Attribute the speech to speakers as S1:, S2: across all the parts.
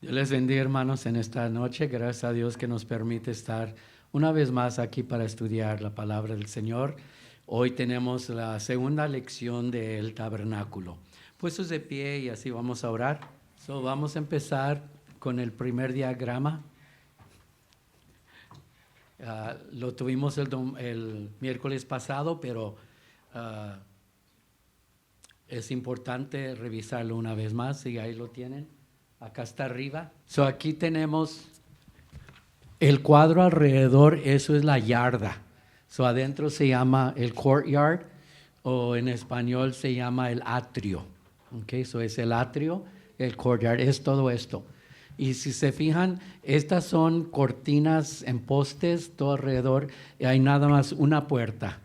S1: Dios les bendiga, hermanos, en esta noche. Gracias a Dios que nos permite estar una vez más aquí para estudiar la palabra del Señor. Hoy tenemos la segunda lección del tabernáculo. Puestos de pie y así vamos a orar. Vamos a empezar con el primer diagrama. Lo tuvimos el miércoles pasado, pero es importante revisarlo una vez más y ahí lo tienen. Acá está arriba. Aquí tenemos el cuadro alrededor, eso es la yarda. Adentro se llama el courtyard o en español se llama el atrio. Es el atrio, el courtyard, es todo esto. Y si se fijan, estas son cortinas en postes todo alrededor y hay nada más una puerta,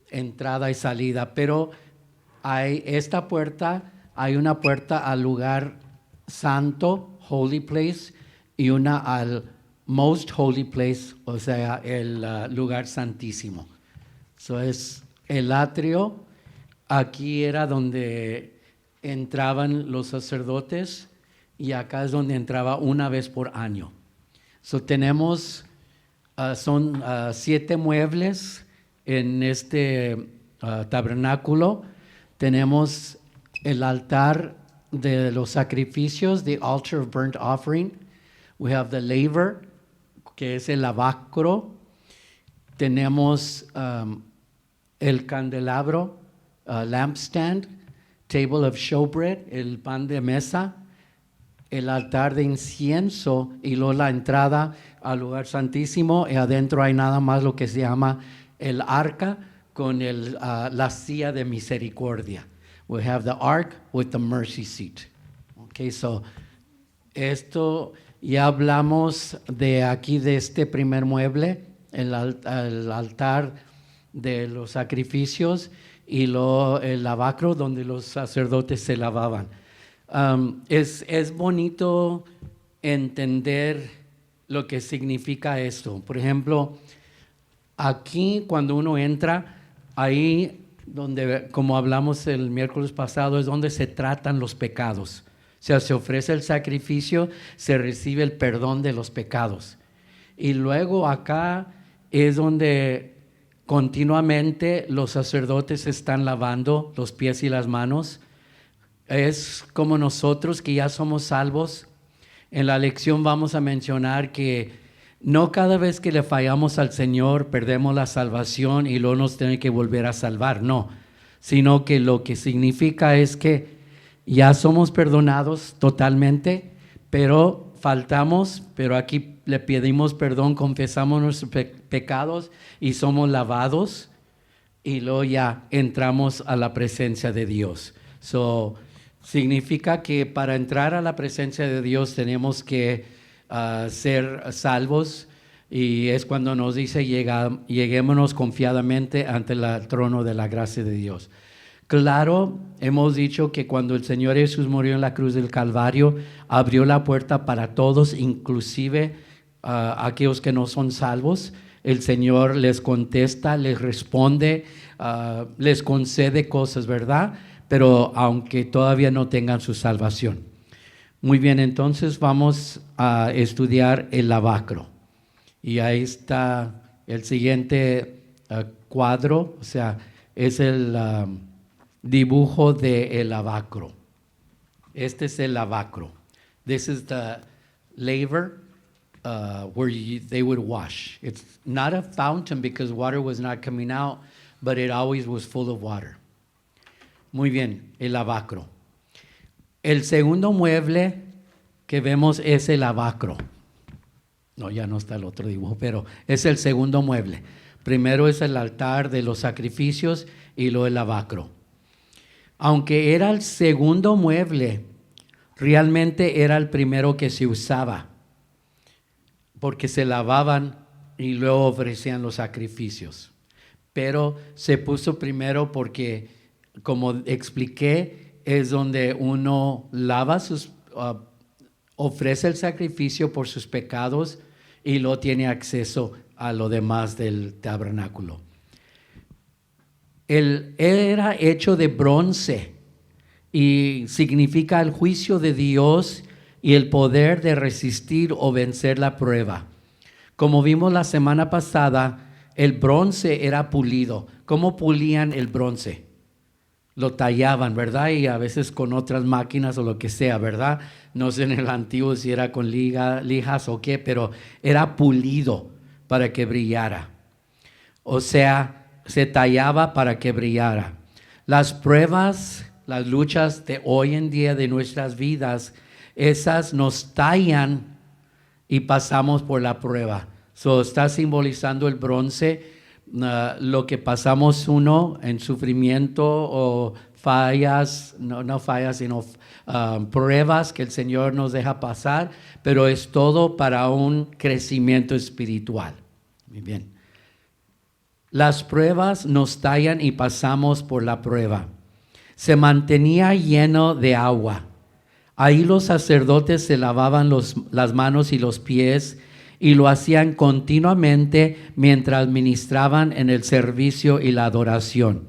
S1: entrada y salida. Pero hay esta puerta, hay una puerta al lugar santo, holy place, y una al most holy place, o sea, el lugar santísimo. Es el atrio. Aquí era donde entraban los sacerdotes y acá es donde entraba una vez por año. Tenemos, son 7 muebles en este tabernáculo. Tenemos el altar de los sacrificios, the altar of burnt offering. We have the laver, que es el lavacro. Tenemos el candelabro, lampstand, table of showbread, el pan de mesa, el altar de incienso y luego la entrada al lugar santísimo. Y adentro hay nada más lo que se llama el arca con la silla de misericordia. We have the ark with the mercy seat. Esto ya hablamos de aquí, de este primer mueble, el altar de los sacrificios y el lavacro donde los sacerdotes se lavaban. Es bonito entender lo que significa esto. Por ejemplo, aquí cuando uno entra, ahí donde, como hablamos el miércoles pasado, es donde se tratan los pecados. O sea, se ofrece el sacrificio, se recibe el perdón de los pecados. Y luego acá es donde continuamente los sacerdotes están lavando los pies y las manos. Es como nosotros que ya somos salvos. En la lección vamos a mencionar que no cada vez que le fallamos al Señor perdemos la salvación y luego nos tiene que volver a salvar, no. Sino que lo que significa es que ya somos perdonados totalmente, pero faltamos, pero aquí le pedimos perdón, confesamos nuestros pecados y somos lavados y luego ya entramos a la presencia de Dios. Significa que para entrar a la presencia de Dios tenemos que ser salvos, y es cuando nos dice lleguémonos confiadamente ante el trono de la gracia de Dios. Claro, hemos dicho que cuando el Señor Jesús murió en la cruz del Calvario, abrió la puerta para todos, inclusive aquellos que no son salvos. El Señor les contesta, les responde, les concede cosas, ¿verdad? Pero aunque todavía no tengan su salvación. Muy bien, entonces vamos a estudiar el lavacro. Y ahí está el siguiente cuadro, o sea, es el dibujo del lavacro. Este es el lavacro. This is the laver where they would wash. It's not a fountain because water was not coming out, but it always was full of water. Muy bien, el lavacro. El segundo mueble que vemos es el lavacro. No, ya no está el otro dibujo, pero es el segundo mueble. Primero es el altar de los sacrificios y luego el lavacro. Aunque era el segundo mueble, realmente era el primero que se usaba, porque se lavaban y luego ofrecían los sacrificios. Pero se puso primero porque, como expliqué, es donde uno lava ofrece el sacrificio por sus pecados y luego tiene acceso a lo demás del tabernáculo. Él era hecho de bronce y significa el juicio de Dios y el poder de resistir o vencer la prueba. Como vimos la semana pasada, el bronce era pulido. ¿Cómo pulían el bronce? Lo tallaban, ¿verdad? Y a veces con otras máquinas o lo que sea, ¿verdad? No sé en el antiguo si era con lijas o qué, pero era pulido para que brillara. O sea, se tallaba para que brillara. Las pruebas, las luchas de hoy en día de nuestras vidas, esas nos tallan y pasamos por la prueba. Está simbolizando el bronce, lo que pasamos uno en sufrimiento o fallas, no fallas, sino pruebas que el Señor nos deja pasar, pero es todo para un crecimiento espiritual. Muy bien. Las pruebas nos tallan y pasamos por la prueba. Se mantenía lleno de agua. Ahí los sacerdotes se lavaban las manos y los pies y lo hacían continuamente mientras ministraban en el servicio y la adoración.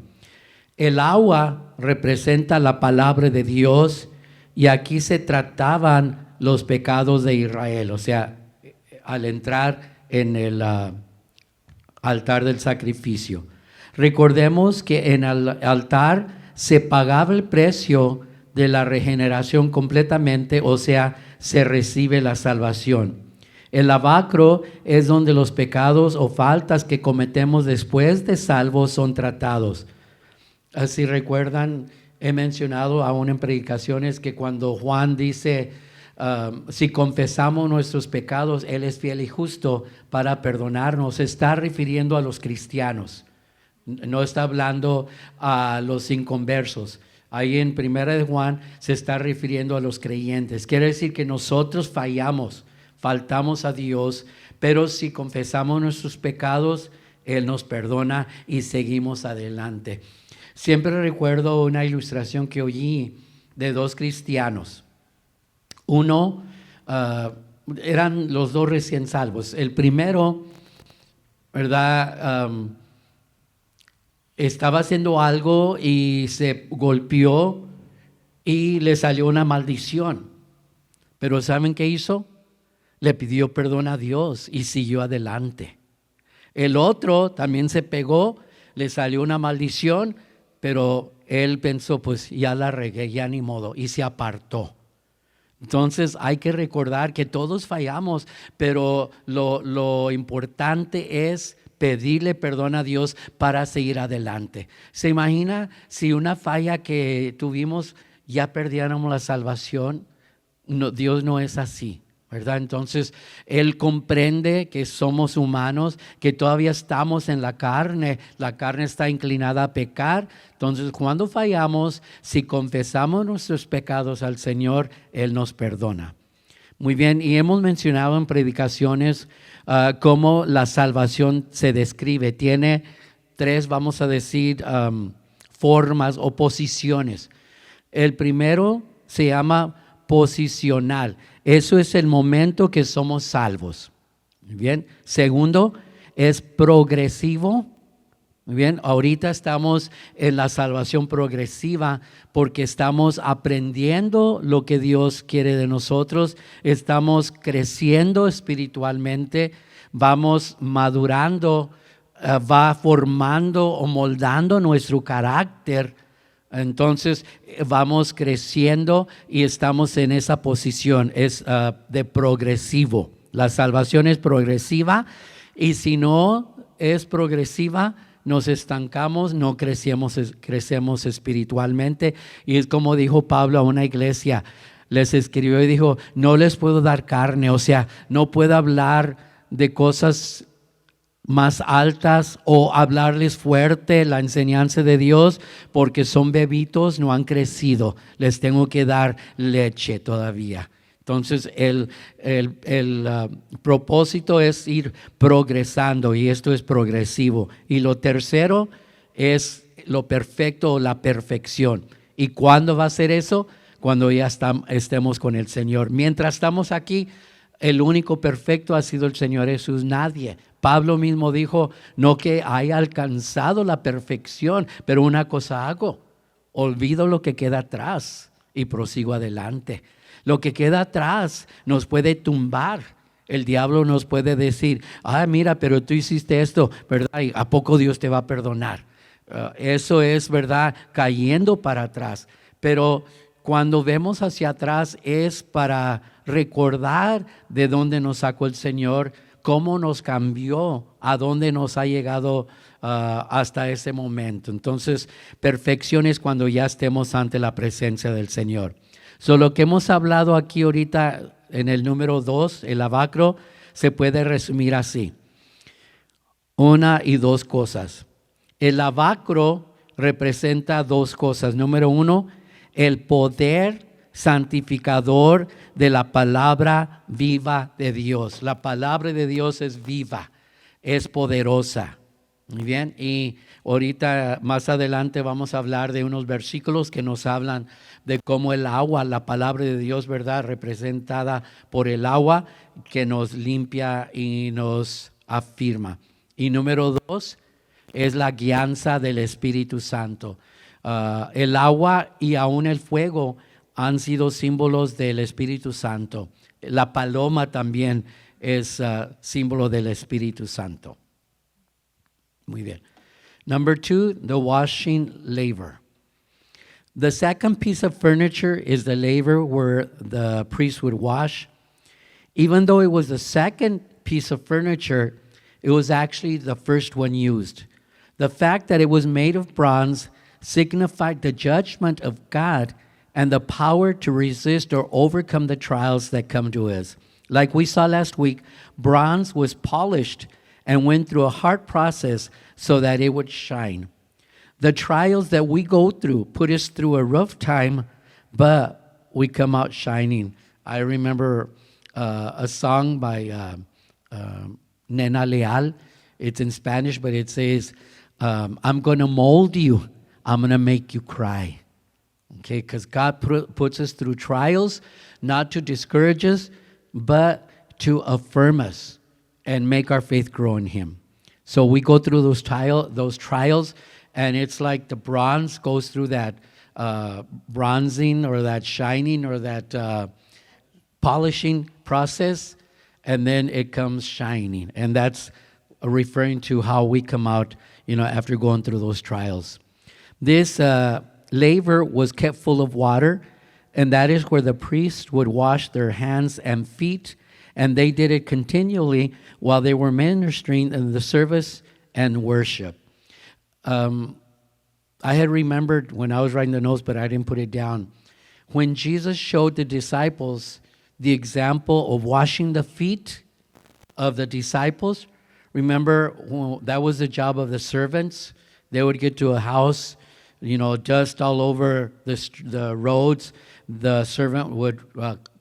S1: El agua representa la palabra de Dios y aquí se trataban los pecados de Israel. O sea, al entrar en el altar del sacrificio. Recordemos que en el altar se pagaba el precio de la regeneración completamente, o sea, se recibe la salvación. El lavacro es donde los pecados o faltas que cometemos después de salvos son tratados. Así recuerdan, he mencionado aún en predicaciones que cuando Juan dice, si confesamos nuestros pecados, Él es fiel y justo para perdonarnos, se está refiriendo a los cristianos, no está hablando a los inconversos. Ahí en 1 de Juan se está refiriendo a los creyentes. Quiere decir que nosotros faltamos a Dios, pero si confesamos nuestros pecados, Él nos perdona y seguimos adelante. Siempre recuerdo una ilustración que oí de dos cristianos. Uno, eran los dos recién salvos. El primero, ¿verdad? Estaba haciendo algo y se golpeó y le salió una maldición. Pero ¿saben qué hizo? Le pidió perdón a Dios y siguió adelante. El otro también se pegó, le salió una maldición, pero él pensó, pues ya la regué, ya ni modo, y se apartó. Entonces hay que recordar que todos fallamos, pero lo importante es pedirle perdón a Dios para seguir adelante. ¿Se imagina si una falla que tuvimos ya perdiéramos la salvación? No, Dios no es así, ¿verdad? Entonces Él comprende que somos humanos, que todavía estamos en la carne está inclinada a pecar. Entonces cuando fallamos, si confesamos nuestros pecados al Señor, Él nos perdona. Muy bien, y hemos mencionado en predicaciones cómo la salvación se describe. Tiene tres, vamos a decir, formas o posiciones. El primero se llama posicional. Eso es el momento que somos salvos. Muy bien. Segundo, es progresivo. Muy bien. Ahorita estamos en la salvación progresiva porque estamos aprendiendo lo que Dios quiere de nosotros. Estamos creciendo espiritualmente. Vamos madurando, va formando o moldando nuestro carácter. Entonces vamos creciendo y estamos en esa posición, es de progresivo. La salvación es progresiva y si no es progresiva, nos estancamos, no crecemos espiritualmente. Y es como dijo Pablo a una iglesia, les escribió y dijo, no les puedo dar carne, o sea, no puedo hablar de cosas más altas o hablarles fuerte la enseñanza de Dios porque son bebitos, no han crecido, les tengo que dar leche todavía. Entonces el propósito es ir progresando y esto es progresivo. Y lo tercero es lo perfecto o la perfección. ¿Y cuándo va a ser eso? Cuando ya estemos con el Señor. Mientras estamos aquí, el único perfecto ha sido el Señor Jesús, nadie. Pablo mismo dijo, no que haya alcanzado la perfección, pero una cosa hago, olvido lo que queda atrás y prosigo adelante. Lo que queda atrás nos puede tumbar. El diablo nos puede decir, mira, pero tú hiciste esto, ¿verdad? ¿Y a poco Dios te va a perdonar? Eso es, ¿verdad? Cayendo para atrás. Pero cuando vemos hacia atrás es para recordar de dónde nos sacó el Señor, cómo nos cambió, a dónde nos ha llegado hasta ese momento. Entonces, perfección es cuando ya estemos ante la presencia del Señor. Lo que hemos hablado aquí ahorita en el número 2, el lavacro, se puede resumir así. Una y dos cosas. El lavacro representa dos cosas. Número 1, el poder santificador de la palabra viva de Dios. La palabra de Dios es viva, es poderosa. Muy bien, y ahorita más adelante vamos a hablar de unos versículos que nos hablan de cómo el agua, la palabra de Dios, ¿verdad? Representada por el agua que nos limpia y nos afirma. Y número 2 es la guianza del Espíritu Santo. El agua y aún el fuego han sido símbolos del Espíritu Santo. La paloma también es símbolo del Espíritu Santo. Muy bien. Number 2, the washing laver. The second piece of furniture is the laver where the priest would wash. Even though it was the second piece of furniture, it was actually the first one used. The fact that it was made of bronze signified the judgment of God and the power to resist or overcome the trials that come to us. Like we saw last week, bronze was polished and went through a hard process so that it would shine. The trials that we go through put us through a rough time, but we come out shining. I remember a song by Nena Leal. It's in Spanish, but it says, I'm going to mold you. I'm going to make you cry. Okay, because God puts us through trials, not to discourage us, but to affirm us and make our faith grow in Him. So we go through those trials, and it's like the bronze goes through that bronzing or that shining or that polishing process, and then it comes shining. And that's referring to how we come out, after going through those trials. This laver was kept full of water, and that is where the priests would wash their hands and feet, and they did it continually while they were ministering in the service and worship. I had remembered when I was writing the notes, but I didn't put it down. When Jesus showed the disciples the example of washing the feet of the disciples, remember that was the job of the servants. They would get to a house, dust all over the roads. The servant would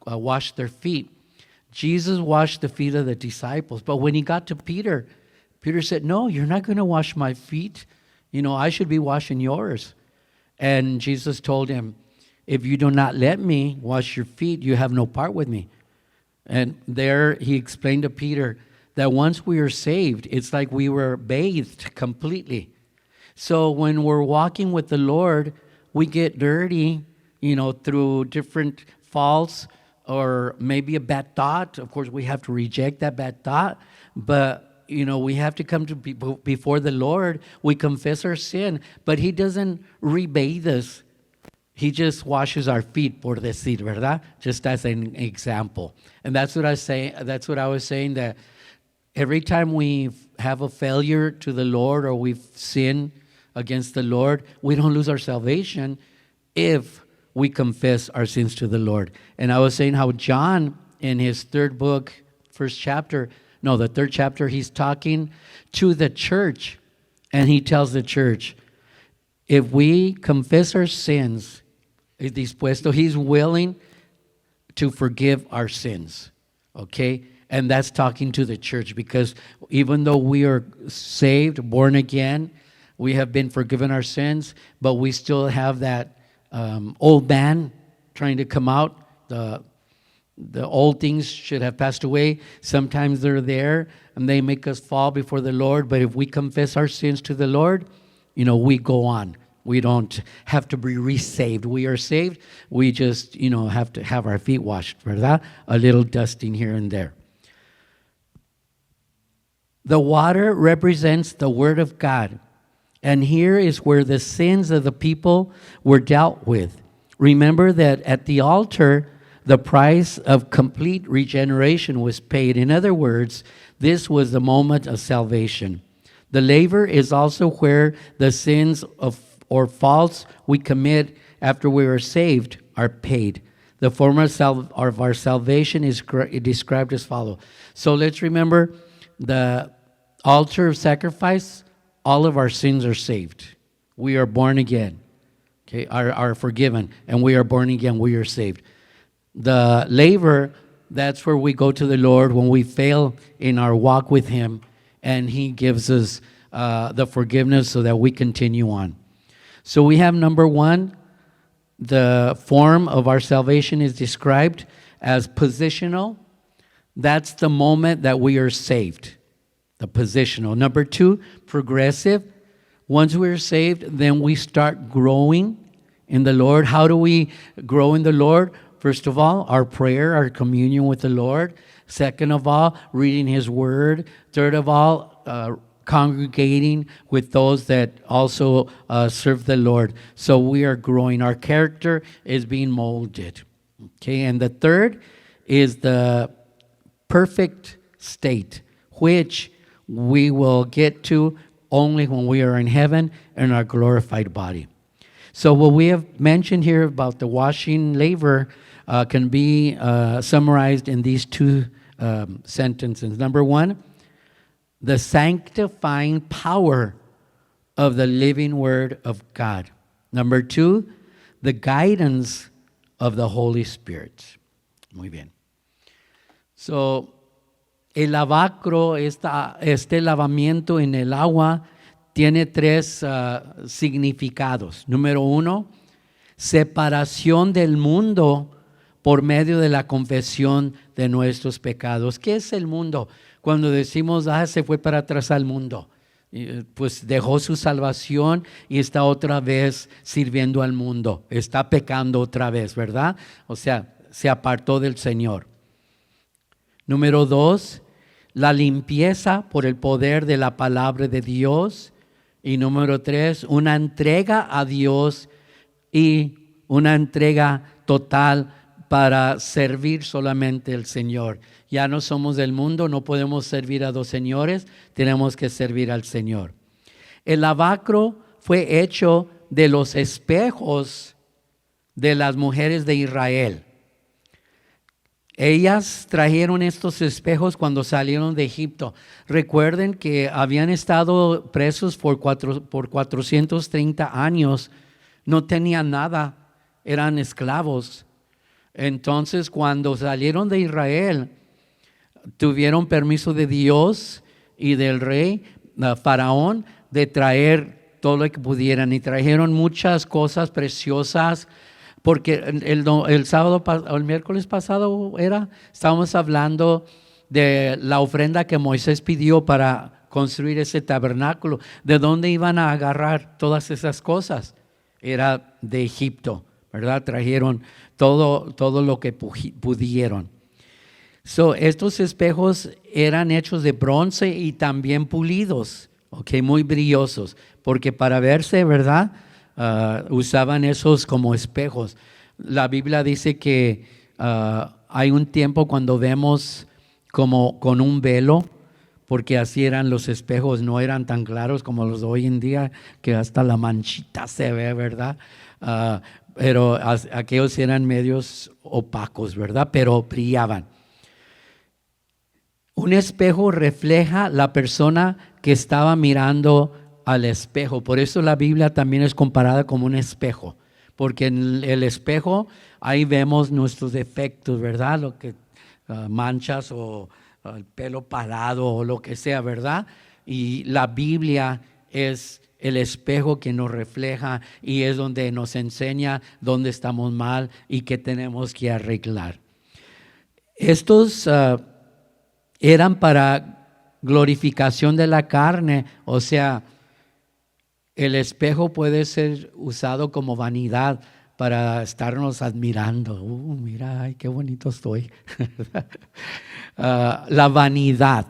S1: wash their feet. Jesus washed the feet of the disciples. But when he got to Peter, Peter said, no, you're not going to wash my feet. I should be washing yours. And Jesus told him, if you do not let me wash your feet, you have no part with me. And there he explained to Peter that once we are saved, it's like we were bathed completely. So when we're walking with the Lord, we get dirty, through different faults or maybe a bad thought. Of course, we have to reject that bad thought. But, we have to come to before the Lord. We confess our sin. But He doesn't rebathe us. He just washes our feet, por decir, ¿verdad? Just as an example. And that's what I say. That's what I was saying, that every time we have a failure to the Lord or we've sinned against the Lord, we don't lose our salvation if we confess our sins to the Lord. And I was saying how John, in his third chapter, he's talking to the church, and he tells the church, if we confess our sins, he's willing to forgive our sins. Okay? And that's talking to the church, because even though we are saved, born again, we have been forgiven our sins, but we still have that old man trying to come out. The old things should have passed away. Sometimes they're there, and they make us fall before the Lord. But if we confess our sins to the Lord, we go on. We don't have to be resaved. We are saved. We just, have to have our feet washed, ¿verdad? A little dusting here and there. The water represents the Word of God. And here is where the sins of the people were dealt with. Remember that at the altar, the price of complete regeneration was paid. In other words, this was the moment of salvation. The laver is also where the sins or faults we commit after we are saved are paid. The form of our salvation is described as follows. So let's remember the altar of sacrifice, all of our sins are saved. We are born again, okay, are forgiven, and we are born again, we are saved. The laver, that's where we go to the Lord when we fail in our walk with Him, and He gives us the forgiveness so that we continue on. So we have number one, the form of our salvation is described as positional. That's the moment that we are saved, the positional. Number two, progressive. Once we're saved, then we start growing in the Lord. How do we grow in the Lord? First of all, our prayer, our communion with the Lord. Second of all, reading His Word. Third of all, congregating with those that also serve the Lord. So we are growing. Our character is being molded. Okay, and the third is the perfect state, which we will get to only when we are in heaven in our glorified body. So what we have mentioned here about the washing laver can be summarized in these two sentences. Number one, the sanctifying power of the living Word of God. Number two, the guidance of the Holy Spirit. Muy bien. So, el lavacro, este lavamiento en el agua, tiene tres significados. Número uno, separación del mundo por medio de la confesión de nuestros pecados. ¿Qué es el mundo? Cuando decimos, se fue para atrás al mundo, pues dejó su salvación y está otra vez sirviendo al mundo, está pecando otra vez, ¿verdad? O sea, se apartó del Señor. Número dos, la limpieza por el poder de la palabra de Dios. Y número tres, una entrega a Dios y una entrega total para servir solamente al Señor. Ya no somos del mundo, no podemos servir a dos señores, tenemos que servir al Señor. El lavacro fue hecho de los espejos de las mujeres de Israel. Ellas trajeron estos espejos cuando salieron de Egipto. Recuerden que habían estado presos por 430 años, no tenían nada, eran esclavos. Entonces, cuando salieron de Israel, tuvieron permiso de Dios y del rey Faraón de traer todo lo que pudieran, y trajeron muchas cosas preciosas, porque el sábado o el miércoles pasado estábamos hablando de la ofrenda que Moisés pidió para construir ese tabernáculo. ¿De dónde iban a agarrar todas esas cosas? Era de Egipto, ¿verdad? Trajeron todo lo que pudieron. Estos espejos eran hechos de bronce y también pulidos, muy brillosos, porque para verse, ¿verdad? Usaban esos como espejos. La Biblia dice que hay un tiempo cuando vemos como con un velo, porque así eran los espejos, no eran tan claros como los de hoy en día, que hasta la manchita se ve, ¿verdad? Pero aquellos eran medios opacos, ¿verdad? Pero brillaban. Un espejo refleja la persona que estaba mirando al espejo. Por eso la Biblia también es comparada como un espejo, porque en el espejo ahí vemos nuestros defectos, ¿verdad? Lo que manchas o el pelo parado o lo que sea, ¿verdad? Y la Biblia es el espejo que nos refleja y es donde nos enseña dónde estamos mal y qué tenemos que arreglar. Estos eran para glorificación de la carne, o sea, El espejo puede ser usado como vanidad para estarnos admirando. Mira, ay, qué bonito estoy. La vanidad.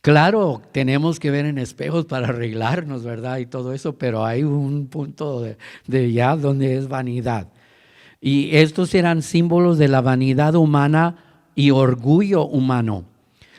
S1: Claro, tenemos que ver en espejos para arreglarnos, ¿verdad? Y todo eso, pero hay un punto de ya donde es vanidad. Y estos eran símbolos de la vanidad humana y orgullo humano.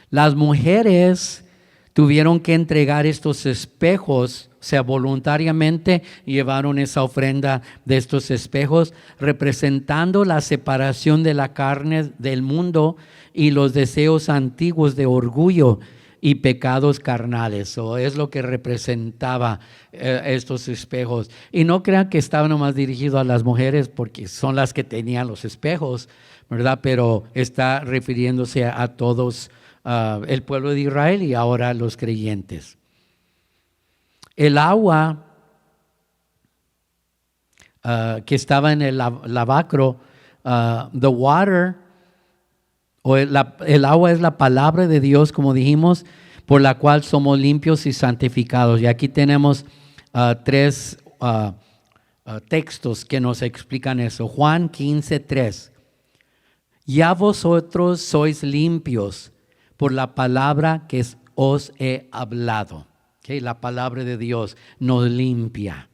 S1: Las mujeres tuvieron que entregar estos espejos, o sea, voluntariamente llevaron esa ofrenda de estos espejos, representando la separación de la carne del mundo y los deseos antiguos de orgullo y pecados carnales. O es lo que representaba estos espejos. Y no crean que estaba nomás dirigido a las mujeres, porque son las que tenían los espejos, ¿verdad? Pero está refiriéndose a todos, el pueblo de Israel y ahora los creyentes. El agua que estaba en el lavacro, the water, o el agua es la palabra de Dios, como dijimos, por la cual somos limpios y santificados. Y aquí tenemos tres textos que nos explican eso. Juan 15:3. Ya vosotros sois limpios por la palabra que os he hablado. Okay, la palabra de Dios nos limpia.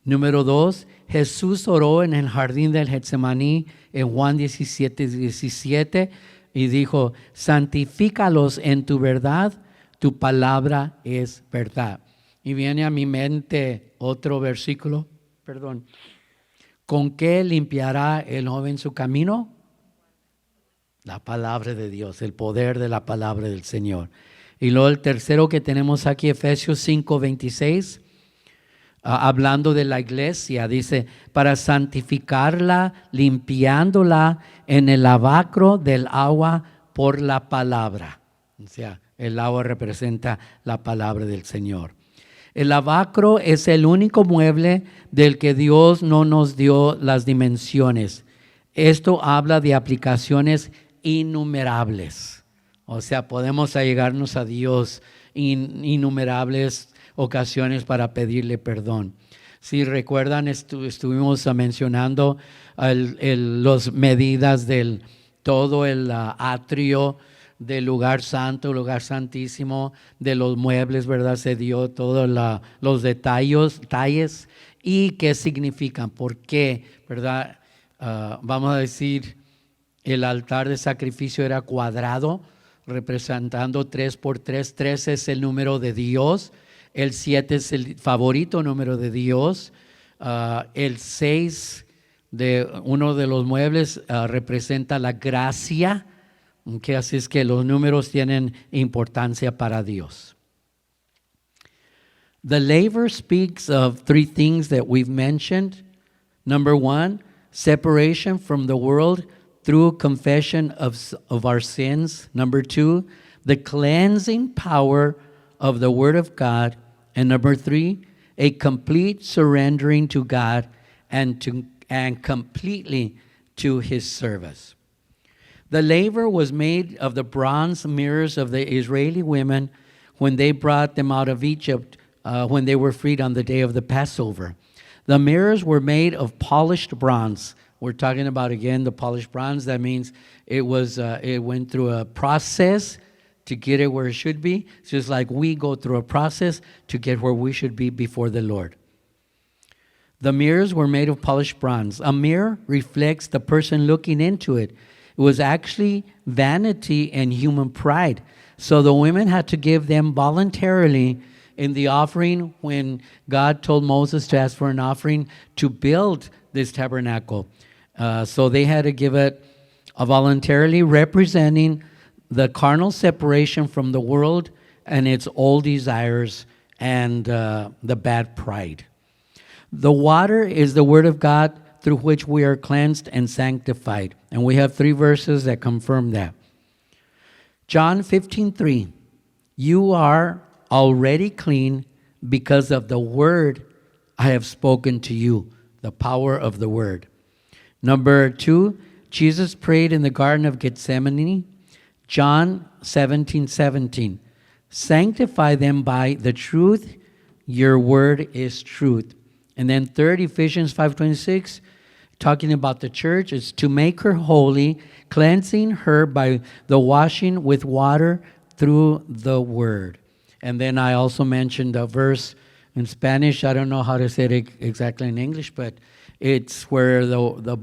S1: Número 2, Jesús oró en el jardín del Getsemaní en Juan 17:17 y dijo: santifícalos en tu verdad, tu palabra es verdad. Y viene a mi mente otro versículo, ¿Con qué limpiará el joven su camino? La palabra de Dios, el poder de la palabra del Señor. Y luego el tercero que tenemos aquí, Efesios 5:26. Hablando de la iglesia, dice, para santificarla, limpiándola en el lavacro del agua por la palabra. O sea, el agua representa la palabra del Señor. El lavacro es el único mueble del que Dios no nos dio las dimensiones. Esto habla de aplicaciones innumerables. O sea, podemos allegarnos a Dios innumerables ocasiones para pedirle perdón. Si recuerdan, estuvimos mencionando las medidas del todo el atrio del lugar santo, lugar santísimo, de los muebles, ¿verdad? Se dio todos los detalles y qué significan, por qué, ¿verdad? Vamos a decir, el altar de sacrificio era cuadrado, representando 3 por 3. 3 es el número de Dios. El 7 es el favorito número de Dios. El 6 de uno de los muebles representa la gracia. Okay, así es que los números tienen importancia para Dios. The laver speaks of 3 things that we've mentioned. Number 1, separation from the world through confession of our sins. Number 2, the cleansing power of the Word of God. And number 3, a complete surrendering to God and completely to His service. The laver was made of the bronze mirrors of the Israeli women when they brought them out of Egypt when they were freed on the day of the Passover. The mirrors were made of polished bronze. We're talking about, again, the polished bronze. That means it went through a process to get it where it should be. It's just like we go through a process to get where we should be before the Lord. The mirrors were made of polished bronze. A mirror reflects the person looking into it. It was actually vanity and human pride. So the women had to give them voluntarily in the offering when God told Moses to ask for an offering to build this tabernacle. So they had to give it voluntarily, representing the carnal separation from the world and its old desires and the bad pride. The water is the Word of God through which we are cleansed and sanctified. And we have 3 verses that confirm that. John 15:3, you are already clean because of the word I have spoken to you, the power of the word. Number 2, Jesus prayed in the Garden of Gethsemane, John 17:17. Sanctify them by the truth. your word is truth. And then third, Ephesians 5:26, talking about the church, is to make her holy, cleansing her by the washing with water through the word. And then I also mentioned a verse in Spanish. I don't know how to say it exactly in English, but it's where the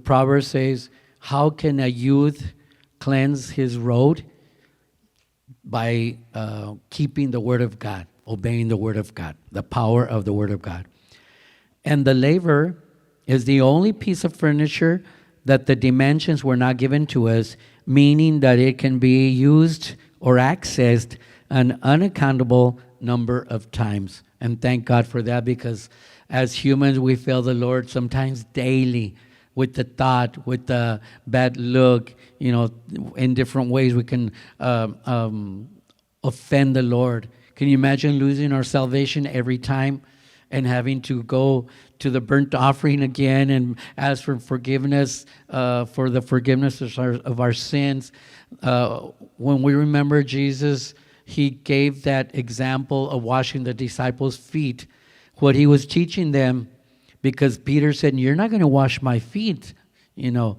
S1: proverb says, how can a youth cleanse his road? By keeping the word of God, obeying the word of God, the power of the word of God. And the laver is the only piece of furniture that the dimensions were not given to us, meaning that it can be used or accessed an unaccountable number of times. And thank God for that, because as humans, we fail the Lord sometimes daily with the thought, with the bad look, in different ways we can offend the Lord. Can you imagine losing our salvation every time and having to go to the burnt offering again and ask for forgiveness, for the forgiveness of our sins? When we remember Jesus, he gave that example of washing the disciples' feet, what he was teaching them, because Peter said, you're not going to wash my feet, and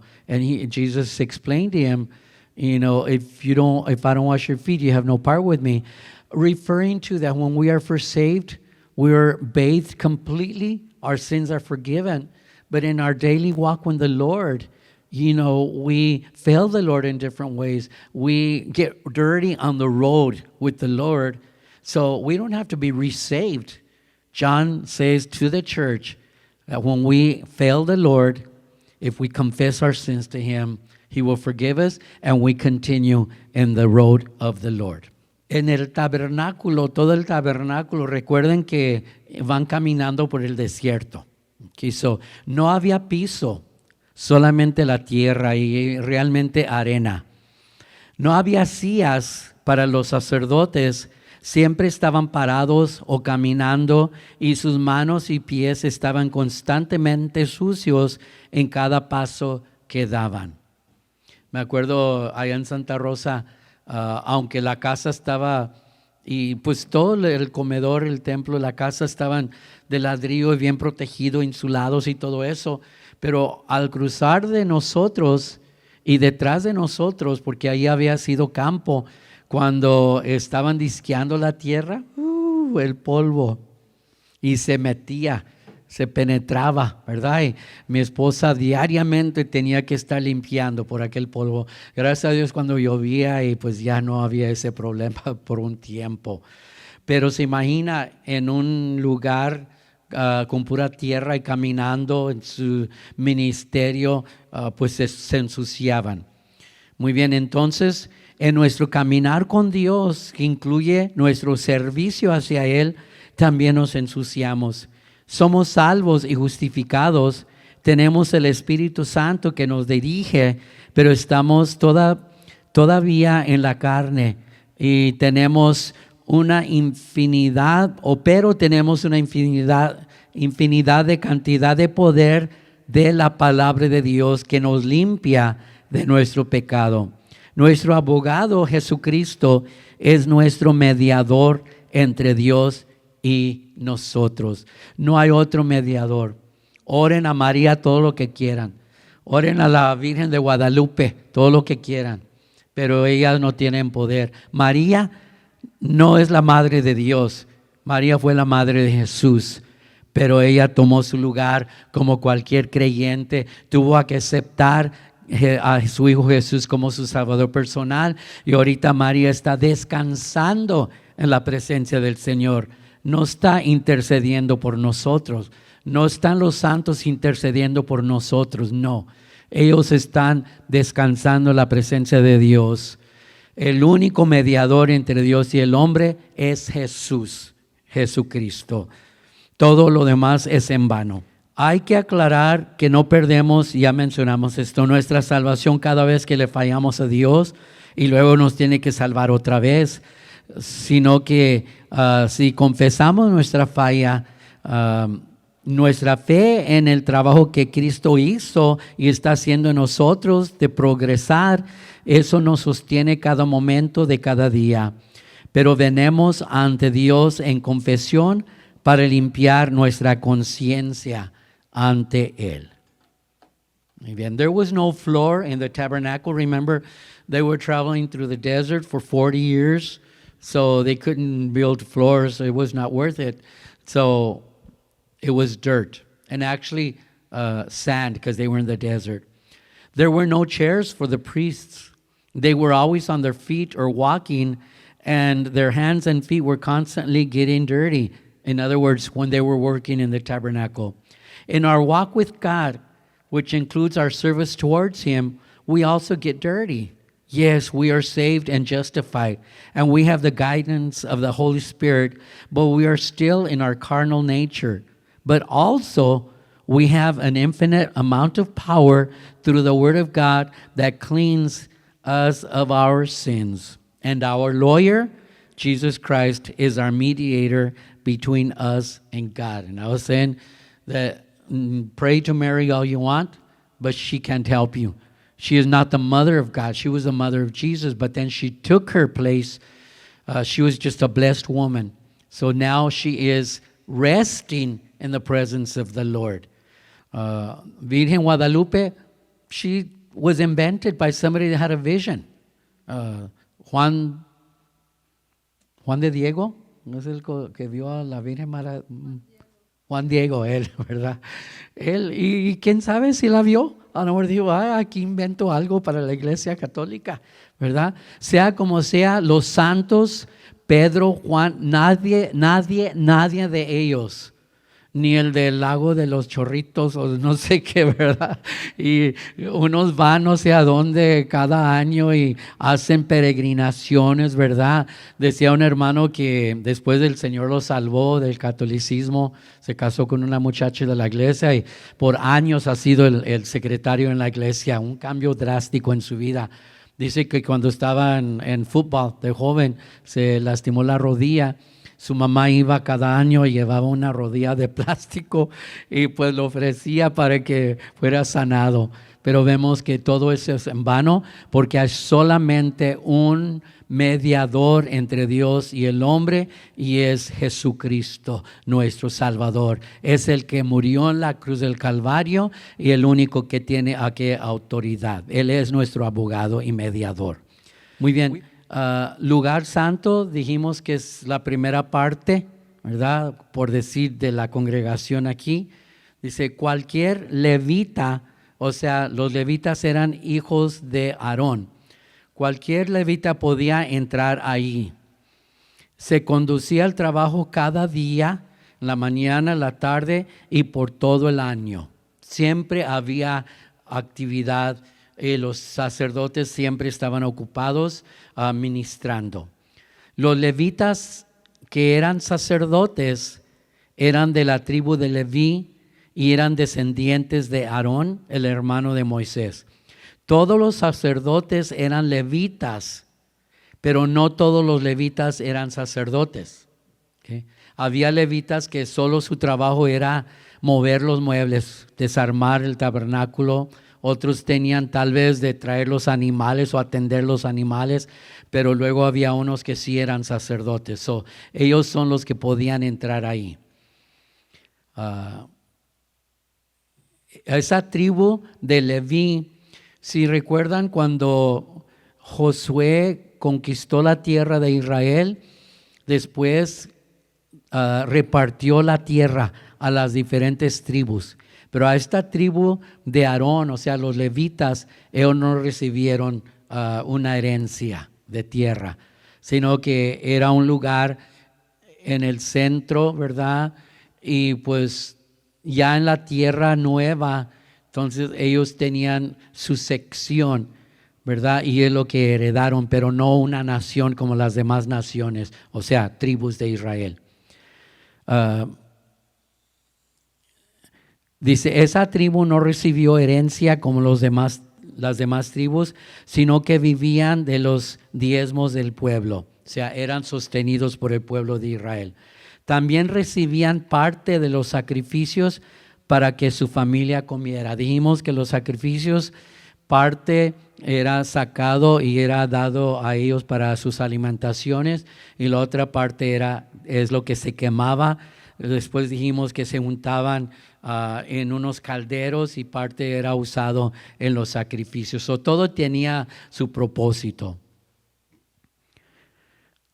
S1: Jesus explained to him, if I don't wash your feet, you have no part with me, referring to that when we are first saved, we are bathed completely, our sins are forgiven, but in our daily walk with the Lord, we fail the Lord in different ways. We get dirty on the road with the Lord, so we don't have to be resaved. John says to the church that when we fail the Lord, if we confess our sins to him, he will forgive us, and we continue in the road of the Lord. En el tabernáculo, todo el tabernáculo, recuerden que van caminando por el desierto. Okay, so, no había piso, solamente la tierra y realmente arena. No había sillas para los sacerdotes, siempre estaban parados o caminando, y sus manos y pies estaban constantemente sucios en cada paso que daban. Me acuerdo allá en Santa Rosa, aunque la casa estaba, y pues todo el comedor, el templo, la casa estaban de ladrillo y bien protegido, insulados y todo eso, pero al cruzar de nosotros y detrás de nosotros, porque ahí había sido campo, cuando estaban disqueando la tierra, el polvo, y se metía, se penetraba, ¿verdad? Y mi esposa diariamente tenía que estar limpiando por aquel polvo. Gracias a Dios cuando llovía y pues ya no había ese problema por un tiempo. Pero se imagina en un lugar con pura tierra y caminando en su ministerio, pues se ensuciaban. Muy bien, entonces en nuestro caminar con Dios, que incluye nuestro servicio hacia Él, también nos ensuciamos. Somos salvos y justificados, tenemos el Espíritu Santo que nos dirige, pero estamos todavía en la carne y tenemos una infinidad de cantidad de poder de la palabra de Dios que nos limpia de nuestro pecado. Nuestro abogado Jesucristo es nuestro mediador entre Dios y nosotros. No hay otro mediador. Oren a María todo lo que quieran. Oren a la Virgen de Guadalupe todo lo que quieran. Pero ellas no tienen poder. María no es la madre de Dios. María fue la madre de Jesús. Pero ella tomó su lugar como cualquier creyente. Tuvo que aceptar a su Hijo Jesús como su Salvador personal. Y ahorita María está descansando en la presencia del Señor. No está intercediendo por nosotros. No están los santos intercediendo por nosotros. No. Ellos están descansando en la presencia de Dios. El único mediador entre Dios y el hombre es Jesús, Jesucristo. Todo lo demás es en vano. Hay que aclarar que no perdemos, ya mencionamos esto, nuestra salvación cada vez que le fallamos a Dios y luego nos tiene que salvar otra vez, sino que si confesamos nuestra falla, nuestra fe en el trabajo que Cristo hizo y está haciendo en nosotros de progresar, eso nos sostiene cada momento de cada día. pero venimos ante Dios en confesión para limpiar nuestra conciencia ante Él. Muy bien. There was no floor in the tabernacle. Remember, they were traveling through the desert for 40 years, so they couldn't build floors. It was not worth it. So it was dirt and actually sand because they were in the desert. There were no chairs for the priests. They were always on their feet or walking, and their hands and feet were constantly getting dirty. In other words, when they were working in the tabernacle. In our walk with God, which includes our service towards Him, we also get dirty. Yes, we are saved and justified, and we have the guidance of the Holy Spirit, but we are still in our carnal nature. But also, we have an infinite amount of power through the Word of God that cleans us of our sins. And our lawyer, Jesus Christ, is our mediator between us and God. And I was saying that pray to Mary all you want, but she can't help you. She is not the mother of God. She was the mother of Jesus, but then she took her place. She was just a blessed woman. So now she is resting in the presence of the Lord. Virgen Guadalupe, she was invented by somebody that had a vision. Juan de Diego, ¿no es el que vio a la Virgen María? Juan Diego, él, ¿verdad? Él, y quién sabe si la vio. A lo mejor dijo, aquí invento algo para la Iglesia Católica, ¿verdad? Sea como sea, los santos, Pedro, Juan, nadie de ellos, ni el del lago de los chorritos o no sé qué, ¿verdad? Y unos van no sé a dónde cada año y hacen peregrinaciones, ¿verdad? Decía un hermano que después del Señor lo salvó del catolicismo, se casó con una muchacha de la iglesia y por años ha sido el secretario en la iglesia, un cambio drástico en su vida. Dice que cuando estaba en fútbol de joven se lastimó la rodilla. Su mamá iba cada año y llevaba una rodilla de plástico y pues lo ofrecía para que fuera sanado. Pero vemos que todo eso es en vano porque hay solamente un mediador entre Dios y el hombre y es Jesucristo, nuestro Salvador. Es el que murió en la cruz del Calvario y el único que tiene aquí autoridad. Él es nuestro abogado y mediador. Muy bien. Lugar santo, dijimos que es la primera parte, ¿verdad? Por decir de la congregación aquí. Dice, cualquier levita, o sea, los levitas eran hijos de Aarón. Cualquier levita podía entrar ahí. Se conducía el trabajo cada día, en la mañana, en la tarde y por todo el año. Siempre había actividad. Los sacerdotes siempre estaban ocupados ministrando. Los levitas que eran sacerdotes eran de la tribu de Leví y eran descendientes de Aarón, el hermano de Moisés. Todos los sacerdotes eran levitas, pero no todos los levitas eran sacerdotes. ¿Okay? Había levitas que solo su trabajo era mover los muebles, desarmar el tabernáculo. Otros tenían tal vez de traer los animales o atender los animales, pero luego había unos que sí eran sacerdotes. So, ellos son los que podían entrar ahí. Esa tribu de Leví, si recuerdan cuando Josué conquistó la tierra de Israel, después repartió la tierra a las diferentes tribus. Pero a esta tribu de Aarón, o sea, los levitas, ellos no recibieron una herencia de tierra, sino que era un lugar en el centro, ¿verdad? Y pues ya en la tierra nueva, entonces ellos tenían su sección, ¿verdad? Y es lo que heredaron, pero no una nación como las demás naciones, o sea, tribus de Israel. Dice, esa tribu no recibió herencia como las demás tribus, sino que vivían de los diezmos del pueblo. O sea, eran sostenidos por el pueblo de Israel. También recibían parte de los sacrificios para que su familia comiera. Dijimos que los sacrificios parte era sacado y era dado a ellos para sus alimentaciones, y la otra parte es lo que se quemaba. Después dijimos que se untaban en unos calderos, y parte era usado en los sacrificios. Todo tenía su propósito.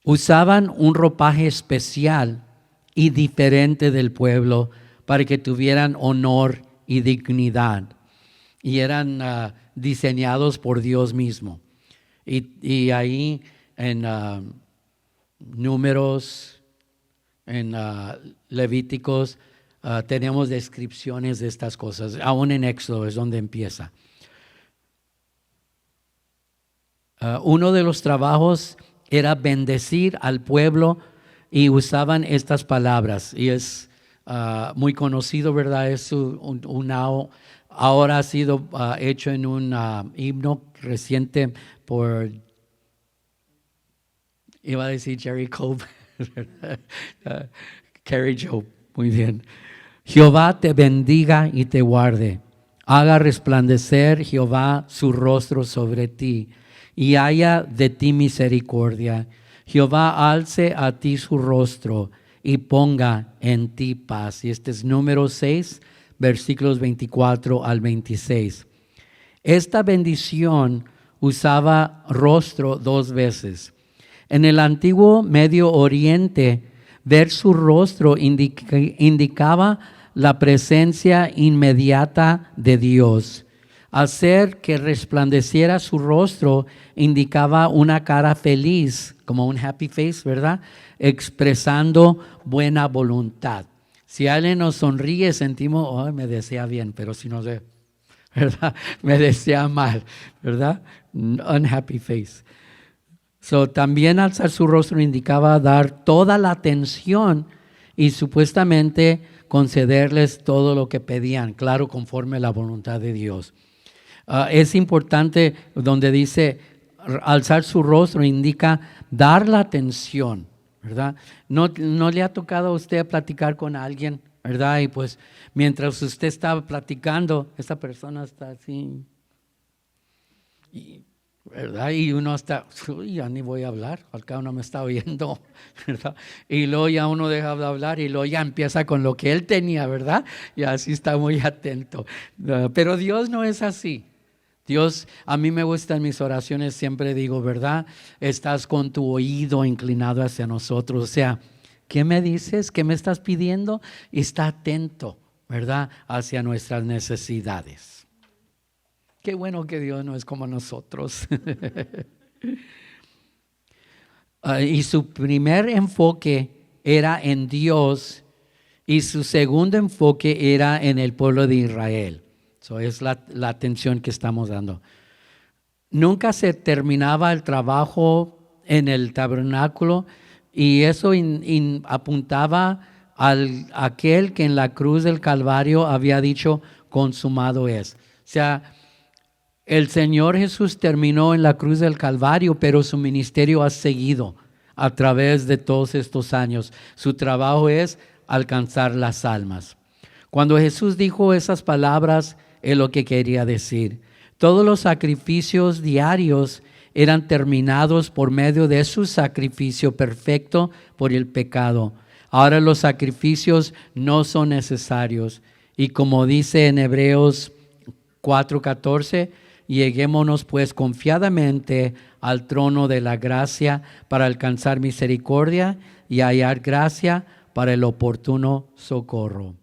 S1: Usaban un ropaje especial y diferente del pueblo para que tuvieran honor y dignidad. Y eran diseñados por Dios mismo. Y ahí en Números, en Levíticos, tenemos descripciones de estas cosas. Aún en Éxodo es donde empieza. Uno de los trabajos era bendecir al pueblo, y usaban estas palabras. Y es muy conocido, ¿verdad? Es ahora ha sido hecho en un himno reciente por, iba a decir Jerry Cobb, Carrie Joe, muy bien. Jehová te bendiga y te guarde. Haga resplandecer Jehová su rostro sobre ti y haya de ti misericordia. Jehová alce a ti su rostro y ponga en ti paz. Y este es Números 6, versículos 24 al 26. Esta bendición usaba rostro 2 veces. En el antiguo Medio Oriente, ver su rostro indicaba la presencia inmediata de Dios. Hacer que resplandeciera su rostro indicaba una cara feliz, como un happy face, ¿verdad? Expresando buena voluntad. Si alguien nos sonríe, sentimos, oh, me desea bien, pero si no sé, ¿verdad? Me desea mal, ¿verdad? Unhappy face. También alzar su rostro indicaba dar toda la atención y supuestamente concederles todo lo que pedían, claro, conforme a la voluntad de Dios. Es importante donde dice alzar su rostro, indica dar la atención, ¿verdad? No le ha tocado a usted platicar con alguien, ¿verdad? Y pues mientras usted está platicando, esta persona está así, ¿verdad? Y uno está, ya ni voy a hablar, al cabo no me está oyendo, ¿verdad? Y luego ya uno deja de hablar y luego ya empieza con lo que él tenía, ¿verdad? Y así está muy atento. Pero Dios no es así. Dios, a mí me gusta en mis oraciones, siempre digo, ¿verdad? Estás con tu oído inclinado hacia nosotros. O sea, ¿qué me dices? ¿Qué me estás pidiendo? Y está atento, ¿verdad? Hacia nuestras necesidades. Qué bueno que Dios no es como nosotros. Y su primer enfoque era en Dios y su segundo enfoque era en el pueblo de Israel. Eso es la atención que estamos dando. Nunca se terminaba el trabajo en el tabernáculo, y eso apuntaba a aquel que en la cruz del Calvario había dicho, consumado es. O sea, el Señor Jesús terminó en la cruz del Calvario, pero su ministerio ha seguido a través de todos estos años. Su trabajo es alcanzar las almas. Cuando Jesús dijo esas palabras, es lo que quería decir. Todos los sacrificios diarios eran terminados por medio de su sacrificio perfecto por el pecado. Ahora los sacrificios no son necesarios. Y como dice en Hebreos 4:14, lleguémonos pues confiadamente al trono de la gracia para alcanzar misericordia y hallar gracia para el oportuno socorro.